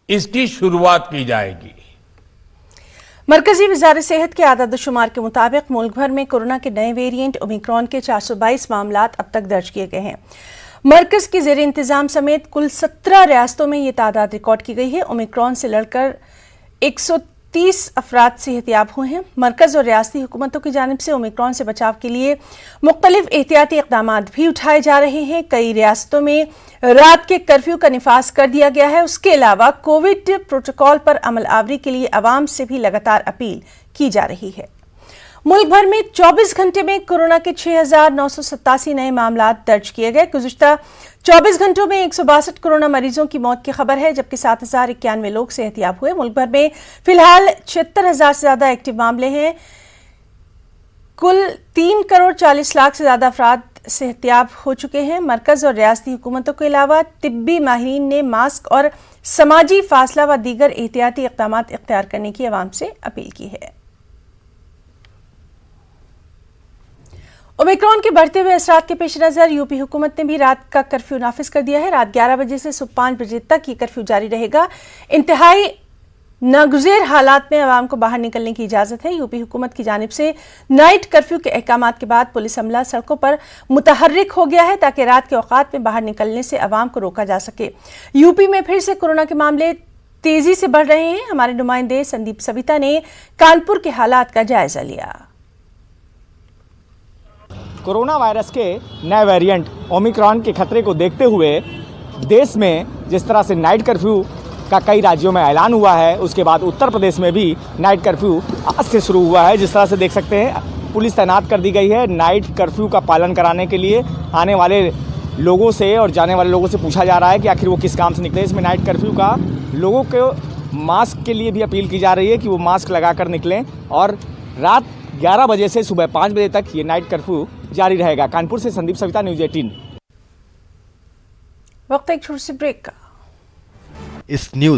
इसकी शुरुआत की जाएगी। मरकजी वज़ारत सेहत के आदाद-ओ-शुमार के मुताबिक मुल्क भर में कोरोना के नए वेरिएंट ओमिक्रॉन के 422 मामलात अब तक दर्ज किए गए हैं। मरकज की ज़ेर इंतजाम समेत कुल 17 रियासतों में ये तादाद रिकॉर्ड की गई है। ओमिक्रॉन से लड़कर 130 अफराद सेहतयाब हुए हैं। मरकज और रियासती हुकूमतों की जानिब से ओमिक्रॉन से बचाव के लिए मुख्तलिफ एहतियाती इक़दाम भी उठाए जा रहे हैं। कई रियासतों में रात के कर्फ्यू का निफाज कर दिया गया है। उसके अलावा कोविड प्रोटोकॉल पर अमल आवरी के लिए अवाम से भी लगातार अपील की जा रही है। मुल्क भर में 24 घंटे में कोरोना के 6,987 नए मामला दर्ज किए गए। गुज़िश्ता 24 घंटों में 162 कोरोना मरीजों की मौत की खबर है, जबकि 7,091 लोग सेहतयाब हुए। मुल्क भर में फिलहाल 76,000 से ज्यादा एक्टिव मामले हैं। कुल 3 करोड़ 40 लाख से ज्यादा अफराद सेहतयाब हो चुके हैं। मरकज और रियासती हुकूमतों के अलावा तिब्बी माहिरीन ने मास्क और समाजी फासला व दीगर एहतियाती इक़दाम इख्तियार करने की अवाम से अपील की है। ओमिक्रॉन के बढ़ते हुए असरात के पेश नज़र यूपी हुकूमत ने भी रात का कर्फ्यू नाफिज कर दिया है। रात 11 बजे से सुबह 5 बजे तक ये कर्फ्यू जारी रहेगा। इंतहाई नागुज़ेर हालात में अवाम को बाहर निकलने की इजाज़त है। यूपी हुकूमत की जानिब से नाइट कर्फ्यू के अहकामात के बाद पुलिस अमला सड़कों पर मुतहर्रिक हो गया है, ताकि रात के औकात में बाहर निकलने से अवाम को रोका जा सके। यूपी में फिर से कोरोना के मामले तेजी से बढ़ रहे हैं। हमारे नुमाइंदे संदीप सविता ने कानपुर के हालात का जायजा लिया। कोरोना वायरस के नए वेरिएंट ओमिक्रॉन के खतरे को देखते हुए देश में जिस तरह से नाइट कर्फ्यू का कई राज्यों में ऐलान हुआ है, उसके बाद उत्तर प्रदेश में भी नाइट कर्फ्यू आज से शुरू हुआ है। जिस तरह से देख सकते हैं, पुलिस तैनात कर दी गई है नाइट कर्फ्यू का पालन कराने के लिए। आने वाले लोगों से और जाने वाले लोगों से पूछा जा रहा है कि आखिर वो किस काम से निकले। इसमें नाइट कर्फ्यू का लोगों को मास्क के लिए भी अपील की जा रही है कि वो मास्क लगा कर निकलें, और रात 11 बजे से सुबह 5 बजे तक ये नाइट कर्फ्यू जारी रहेगा। कानपुर से संदीप सविता, न्यूज़ 18। वक्त एक छोटे से ब्रेक का। इस न्यूज़